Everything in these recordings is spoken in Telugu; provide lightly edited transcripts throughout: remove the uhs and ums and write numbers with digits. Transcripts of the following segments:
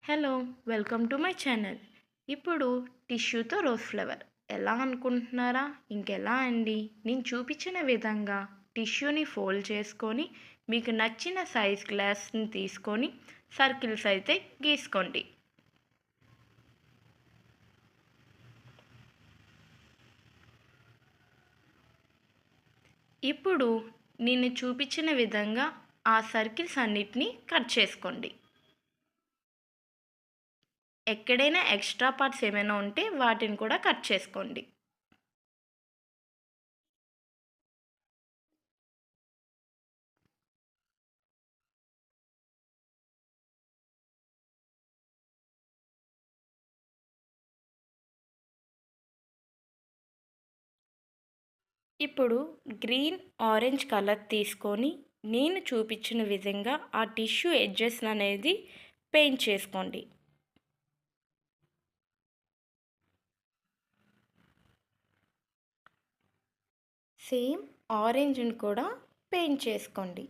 Hello, welcome to my channel. ఇప్పుడు టిష్యూతో రోజ్ ఫ్లవర్ ఎలా అనుకుంటున్నారా? ఇంకెలా అండి, నేను చూపించిన విధంగా టిష్యూని ఫోల్డ్ చేసుకొని మీకు నచ్చిన సైజ్ గ్లాస్ని తీసుకొని సర్కిల్స్ అయితే గీసుకోండి. ఇప్పుడు నేను చూపించిన విధంగా ఆ సర్కిల్స్ అన్నిటినీ కట్ చేసుకోండి. ఎక్కడైనా ఎక్స్ట్రా పార్ట్స్ ఏమైనా ఉంటే వాటిని కూడా కట్ చేసుకోండి. ఇప్పుడు గ్రీన్ ఆరెంజ్ కలర్ తీసుకొని నేను చూపించిన విధంగా ఆ టిష్యూ ఎడ్జెస్ అనేది పెయింట్ చేసుకోండి. సేమ్ ఆరెంజ్ని కూడా పెయింట్ చేసుకోండి.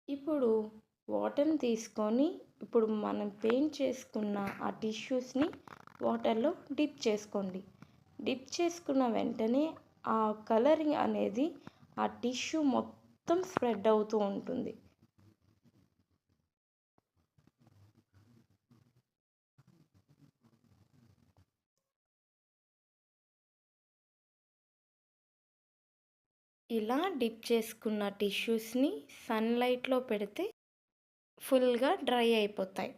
ఇప్పుడు వాటర్ని తీసుకొని ఇప్పుడు మనం పెయింట్ చేసుకున్న ఆ టిష్యూస్ని వాటర్లో డిప్ చేసుకోండి. డిప్ చేసుకున్న వెంటనే ఆ కలరింగ్ అనేది ఆ టిష్యూ మొత్తం స్ప్రెడ్ అవుతూ ఉంటుంది. ఇలా డిప్ చేసుకున్న టిష్యూస్ని సన్లైట్లో పెడితే ఫుల్గా డ్రై అయిపోతాయి.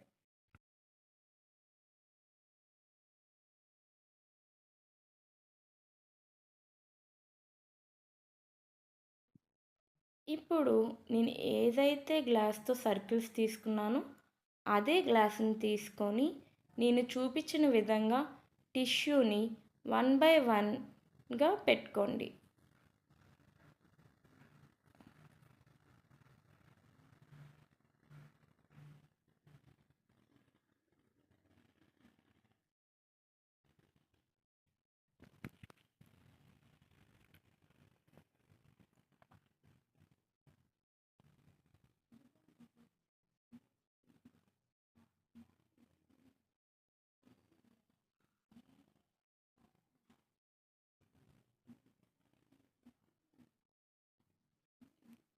ఇప్పుడు నేను ఏదైతే గ్లాస్తో సర్కిల్స్ తీసుకున్నానో అదే గ్లాస్ని తీసుకొని నేను చూపించిన విధంగా టిష్యూని 1 by 1గా పెట్టుకోండి.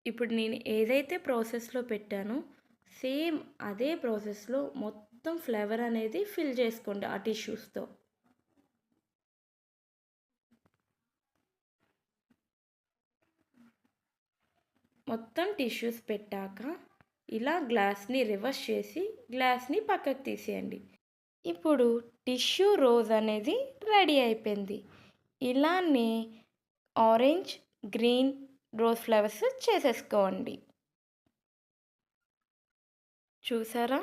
ఇప్పుడు నేను ఏదైతే ప్రాసెస్లో పెట్టానో సేమ్ అదే ప్రాసెస్లో మొత్తం ఫ్లేవర్ అనేది ఫిల్ చేసుకోండి ఆ టిష్యూస్తో. మొత్తం టిష్యూస్ పెట్టాక ఇలా గ్లాస్ని రివర్స్ చేసి గ్లాస్ని పక్కకు తీసేయండి. ఇప్పుడు టిష్యూ రోజ్ అనేది రెడీ అయిపోయింది. ఇలానే ఆరెంజ్, గ్రీన్ రోజ్ ఫ్లవర్స్ చేసేసుకోండి. చూసారా,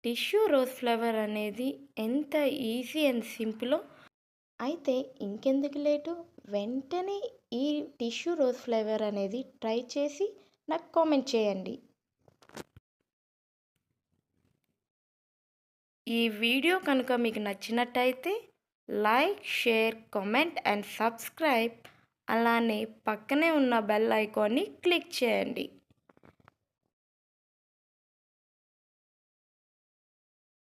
టిష్యూ రోజ్ ఫ్లవర్ అనేది ఎంత ఈజీ అండ్ సింపులో. అయితే ఇంకెందుకు లేటు, వెంటనే ఈ టిష్యూ రోజ్ ఫ్లేవర్ అనేది ట్రై చేసి నాకు కామెంట్ చేయండి. ఈ వీడియో కనుక మీకు నచ్చినట్టయితే like, share, comment and subscribe. అలానే పక్కనే ఉన్న బెల్ ఐకాన్ని క్లిక్ చేయండి.